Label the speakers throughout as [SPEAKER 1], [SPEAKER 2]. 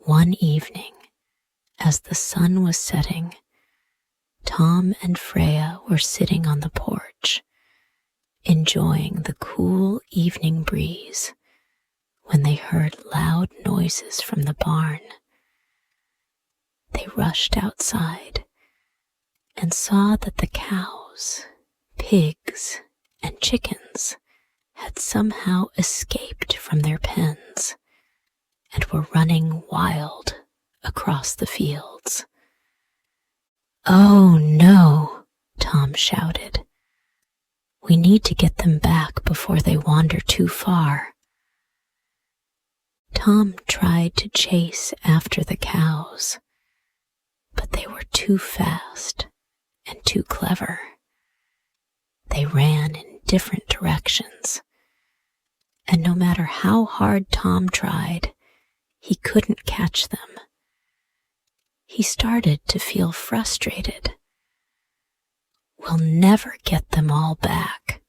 [SPEAKER 1] One evening, as the sun was setting, Tom and Freya were sitting on the porch, enjoying the cool evening breeze, when they heard loud noises from the barn. They rushed outside and saw that the cows, pigs, and chickens had somehow escaped from their pens and were running wild across the fields. "Oh no," Tom shouted. "We need to get them back before they wander too far." Tom tried to chase after the cows, but they were too fast and too clever. They ran in different directions, and no matter how hard Tom tried, he couldn't catch them. He started to feel frustrated. "We'll never get them all back."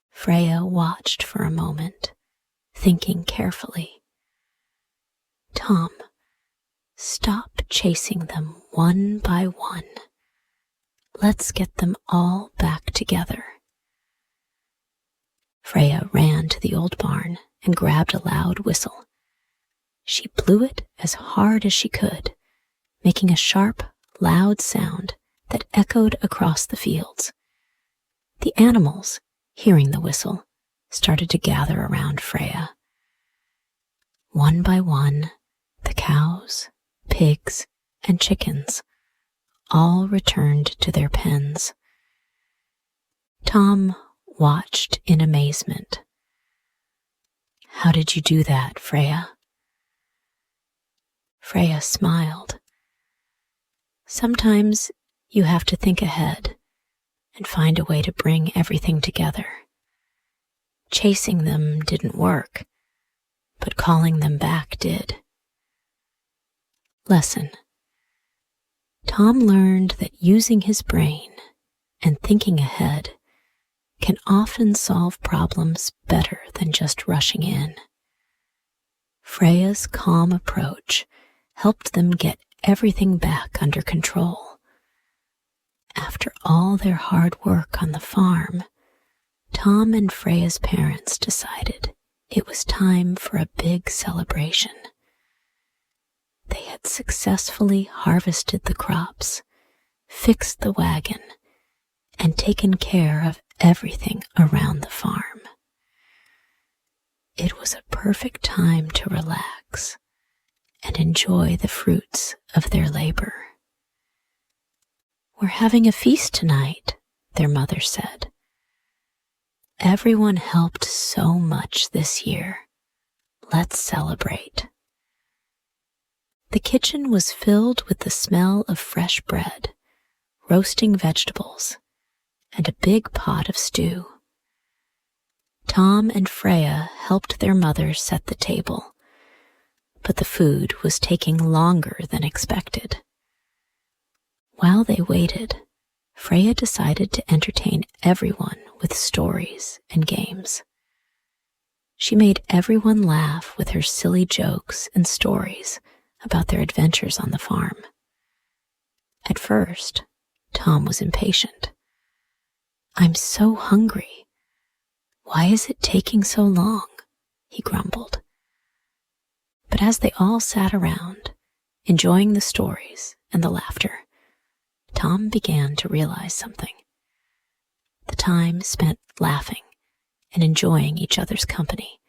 [SPEAKER 1] Freya watched for a moment, thinking carefully. "Tom, stop chasing them one by one. Let's get them all back together." Freya ran to the old barn and grabbed a loud whistle. She blew it as hard as she could, making a sharp, loud sound that echoed across the fields. The animals, hearing the whistle, started to gather around Freya. One by one, the cows, pigs, and chickens all returned to their pens. Tom watched in amazement. "How did you do that, Freya?" Freya smiled. "Sometimes you have to think ahead and find a way to bring everything together. Chasing them didn't work, but calling them back did." Lesson: Tom learned that using his brain and thinking ahead can often solve problems better than just rushing in. Freya's calm approach helped them get everything back under control. After all their hard work on the farm, Tom and Freya's parents decided it was time for a big celebration. They had successfully harvested the crops, fixed the wagon, and taken care of everything around the farm. It was a perfect time to relax and enjoy the fruits of their labor. "We're having a feast tonight," their mother said. "Everyone helped so much this year. Let's celebrate." The kitchen was filled with the smell of fresh bread, roasting vegetables, and a big pot of stew. Tom and Freya helped their mother set the table, but the food was taking longer than expected. While they waited, Freya decided to entertain everyone with stories and games. She made everyone laugh with her silly jokes and stories about their adventures on the farm. At first, Tom was impatient. "I'm so hungry. Why is it taking so long?" he grumbled. But as they all sat around, enjoying the stories and the laughter, Tom began to realize something. The time spent laughing and enjoying each other's company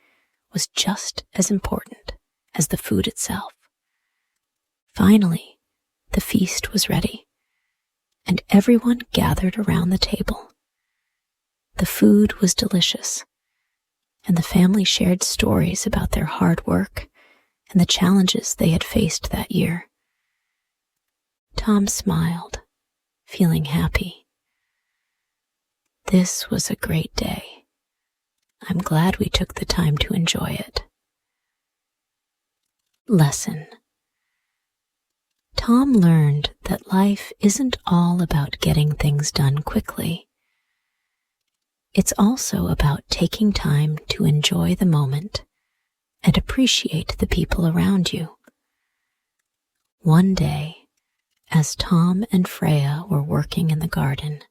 [SPEAKER 1] was just as important as the food itself. Finally, the feast was ready, and everyone gathered around the table. The food was delicious, and the family shared stories about their hard work and the challenges they had faced that year. Tom smiled, feeling happy. This was a great day. I'm glad we took the time to enjoy it. Lesson: Tom learned that life isn't all about getting things done quickly. It's also about taking time to enjoy the moment and appreciate the people around you. One day, as Tom and Freya were working in the garden,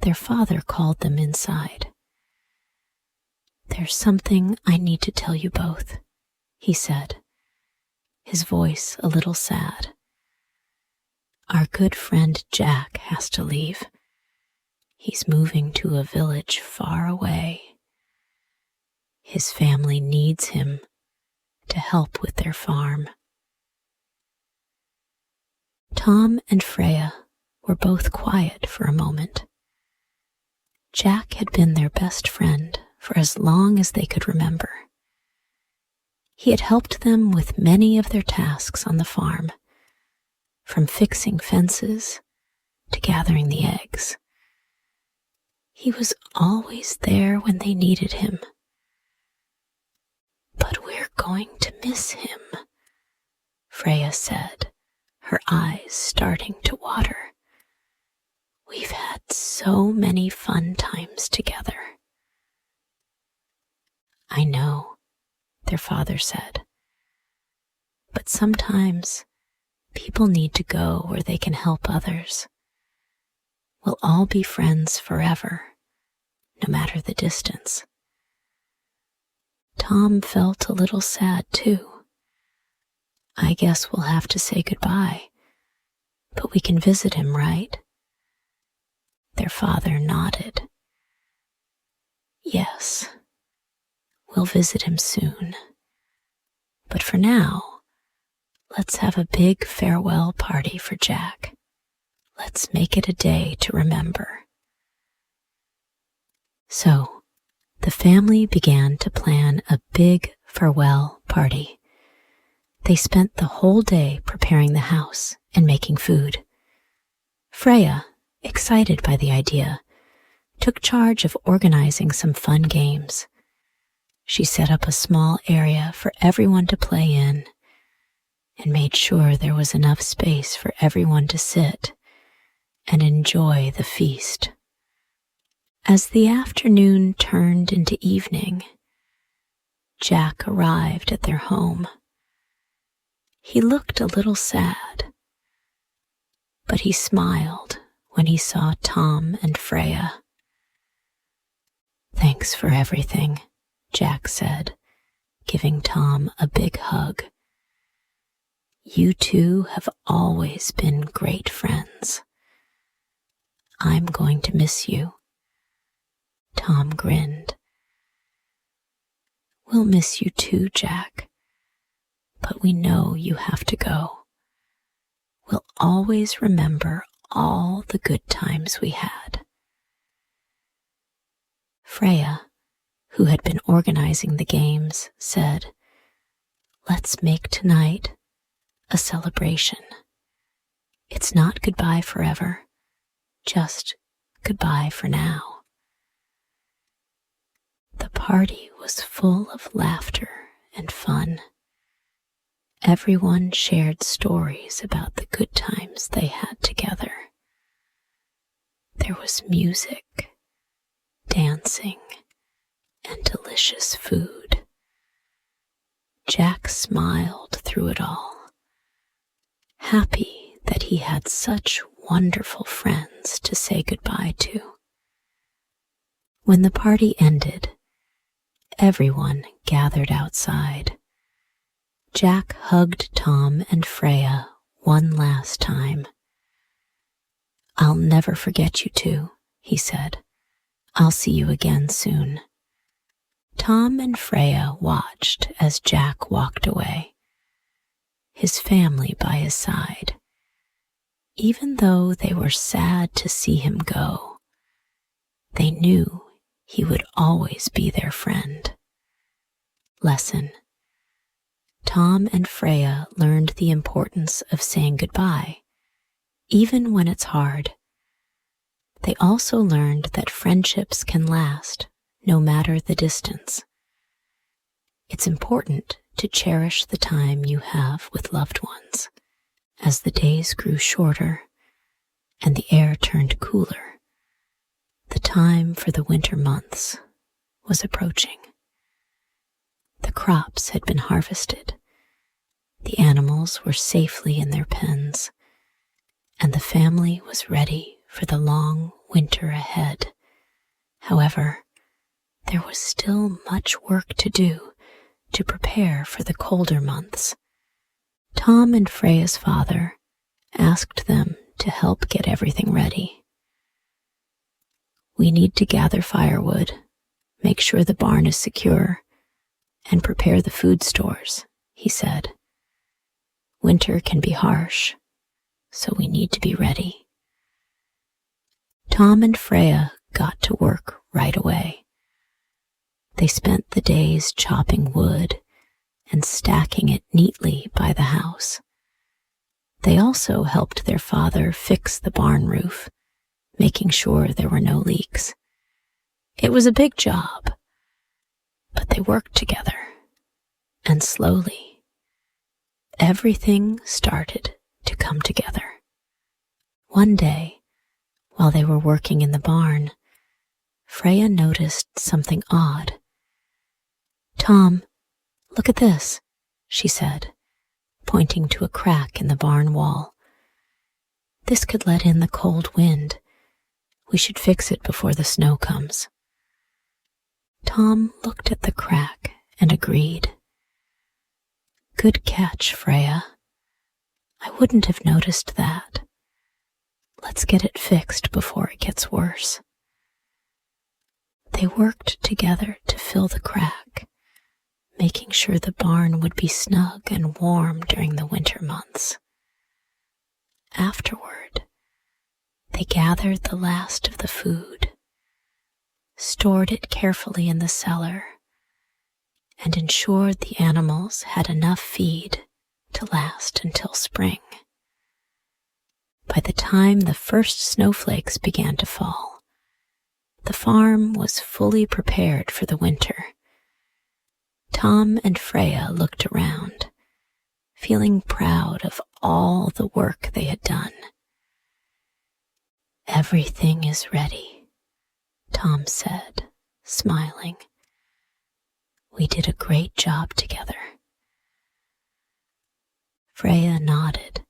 [SPEAKER 1] their father called them inside. "There's something I need to tell you both," he said, his voice a little sad. "Our good friend Jack has to leave. He's moving to a village far away. His family needs him to help with their farm." Tom and Freya were both quiet for a moment. Jack had been their best friend for as long as they could remember. He had helped them with many of their tasks on the farm, from fixing fences to gathering the eggs. He was always there when they needed him. "But we're going to miss him," Freya said, her eyes starting to water. "We've had so many fun times together." "I know," their father said, "but sometimes people need to go where they can help others. We'll all be friends forever, no matter the distance." Tom felt a little sad too. "I guess we'll have to say goodbye, but we can visit him, right?" Their father nodded. "Yes, we'll visit him soon. But for now, let's have a big farewell party for Jack. Let's make it a day to remember." So, the family began to plan a big farewell party. They spent the whole day preparing the house and making food. Freya, excited by the idea, took charge of organizing some fun games. She set up a small area for everyone to play in and made sure there was enough space for everyone to sit and enjoy the feast. As the afternoon turned into evening, Jack arrived at their home. He looked a little sad, but he smiled when he saw Tom and Freya. "Thanks for everything," Jack said, giving Tom a big hug. "You two have always been great friends. I'm going to miss you." Tom grinned. "We'll miss you too, Jack, but we know you have to go. We'll always remember all the good times we had." Freya, who had been organizing the games, said, "Let's make tonight a celebration. It's not goodbye forever, just goodbye for now." The party was full of laughter and fun. Everyone shared stories about the good times they had together. There was music, dancing, and delicious food. Jack smiled through it all, happy that he had such wonderful friends to say goodbye to. When the party ended, everyone gathered outside. Jack hugged Tom and Freya one last time. "I'll never forget you two," he said. "I'll see you again soon." Tom and Freya watched as Jack walked away, his family by his side. Even though they were sad to see him go, they knew he would always be their friend. Lesson: Tom and Freya learned the importance of saying goodbye, even when it's hard. They also learned that friendships can last, no matter the distance. It's important to cherish the time you have with loved ones. As the days grew shorter and the air turned cooler, the time for the winter months was approaching. The crops had been harvested. The animals were safely in their pens, and the family was ready for the long winter ahead. However, there was still much work to do to prepare for the colder months. Tom and Freya's father asked them to help get everything ready. "We need to gather firewood, make sure the barn is secure, and prepare the food stores," he said. "Winter can be harsh, so we need to be ready." Tom and Freya got to work right away. They spent the days chopping wood and stacking it neatly by the house. They also helped their father fix the barn roof, making sure there were no leaks. It was a big job, but they worked together, and slowly, everything started to come together. One day, while they were working in the barn, Freya noticed something odd. "Tom, look at this," she said, pointing to a crack in the barn wall. "This could let in the cold wind. We should fix it before the snow comes." Tom looked at the crack and agreed. "Good catch, Freya. I wouldn't have noticed that. Let's get it fixed before it gets worse." They worked together to fill the crack, making sure the barn would be snug and warm during the winter months. Afterward, they gathered the last of the food, stored it carefully in the cellar, and ensured the animals had enough feed to last until spring. By the time the first snowflakes began to fall, the farm was fully prepared for the winter. Tom and Freya looked around, feeling proud of all the work they had done. "Everything is ready," Tom said, smiling. "We did a great job together." Freya nodded.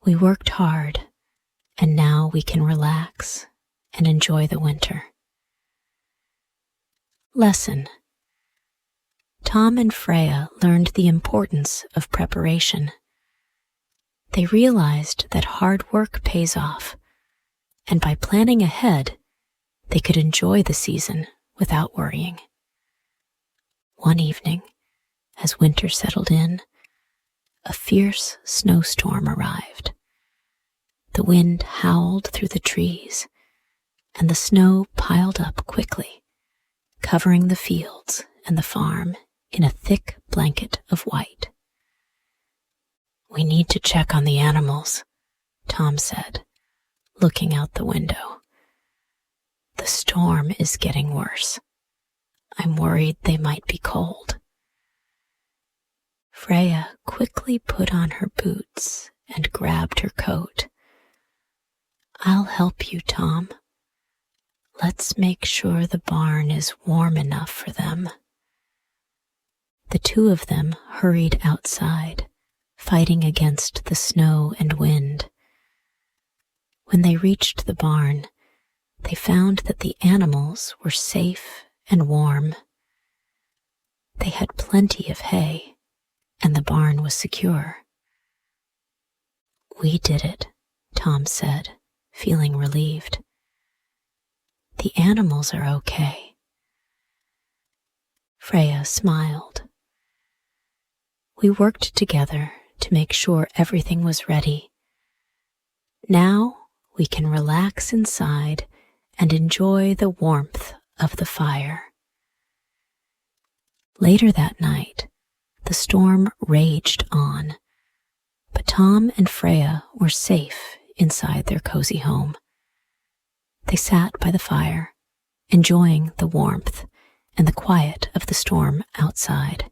[SPEAKER 1] "We worked hard, and now we can relax and enjoy the winter." Lesson: Tom and Freya learned the importance of preparation. They realized that hard work pays off, and by planning ahead, they could enjoy the season without worrying. One evening, as winter settled in, a fierce snowstorm arrived. The wind howled through the trees, and the snow piled up quickly, covering the fields and the farm in a thick blanket of white. "We need to check on the animals," Tom said, looking out the window. "The storm is getting worse. I'm worried they might be cold." Freya quickly put on her boots and grabbed her coat. "I'll help you, Tom. Let's make sure the barn is warm enough for them." The two of them hurried outside, fighting against the snow and wind. When they reached the barn, they found that the animals were safe and warm. They had plenty of hay, and the barn was secure. "We did it," Tom said, feeling relieved. "The animals are okay." Freya smiled. "We worked together to make sure everything was ready. Now we can relax inside and enjoy the warmth of the fire." Later that night, the storm raged on, but Tom and Freya were safe inside their cozy home. They sat by the fire, enjoying the warmth and the quiet of the storm outside.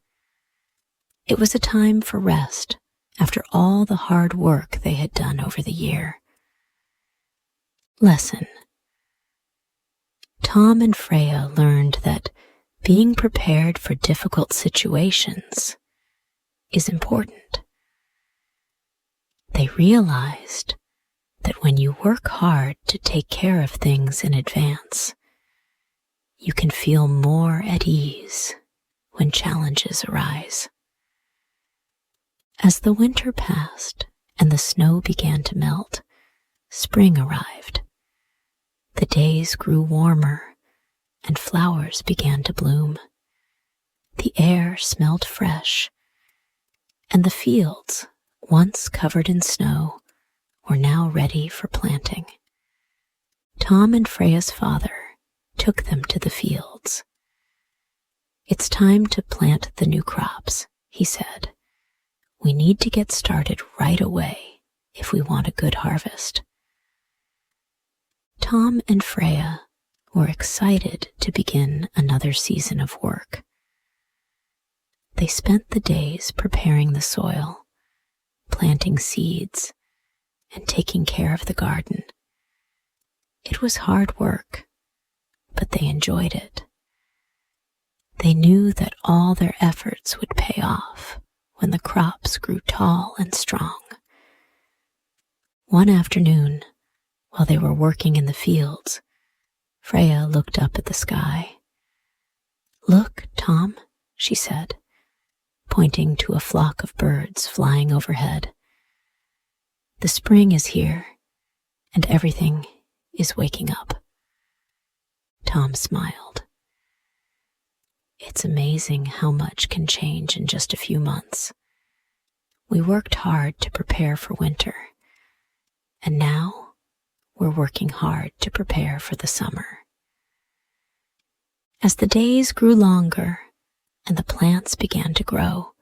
[SPEAKER 1] It was a time for rest after all the hard work they had done over the year. Lesson: Tom and Freya learned that being prepared for difficult situations is important. They realized that when you work hard to take care of things in advance, you can feel more at ease when challenges arise. As the winter passed and the snow began to melt, spring arrived. The days grew warmer and flowers began to bloom. The air smelled fresh, and the fields, once covered in snow, were now ready for planting. Tom and Freya's father took them to the fields. "It's time to plant the new crops," he said. "We need to get started right away if we want a good harvest." Tom and Freya were excited to begin another season of work. They spent the days preparing the soil, planting seeds, and taking care of the garden. It was hard work, but they enjoyed it. They knew that all their efforts would pay off when the crops grew tall and strong. One afternoon, while they were working in the fields, Freya looked up at the sky. "Look, Tom," she said, pointing to a flock of birds flying overhead. "The spring is here, and everything is waking up." Tom smiled. "It's amazing how much can change in just a few months. We worked hard to prepare for winter, and now we're working hard to prepare for the summer." As the days grew longer and the plants began to grow,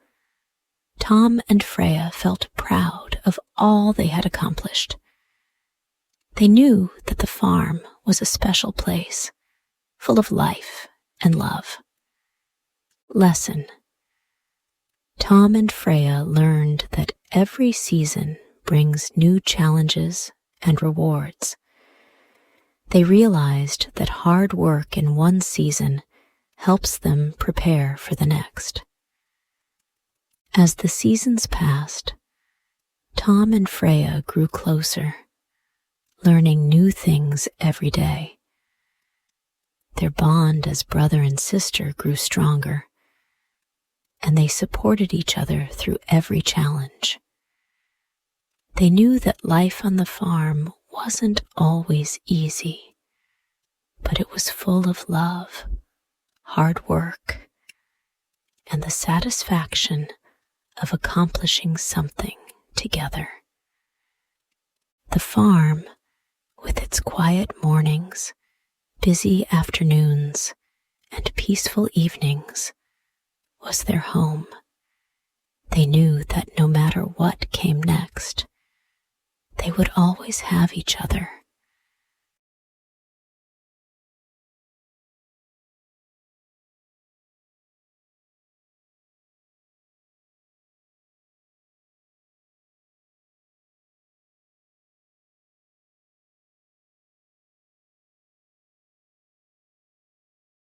[SPEAKER 1] Tom and Freya felt proud of all they had accomplished. They knew that the farm was a special place, full of life and love. Lesson: Tom and Freya learned that every season brings new challenges and rewards. They realized that hard work in one season helps them prepare for the next. As the seasons passed, Tom and Freya grew closer, learning new things every day. Their bond as brother and sister grew stronger, and they supported each other through every challenge. They knew that life on the farm wasn't always easy, but it was full of love, hard work, and the satisfaction of accomplishing something together. The farm, with its quiet mornings, busy afternoons, and peaceful evenings, was their home. They knew that no matter what came next, they would always have each other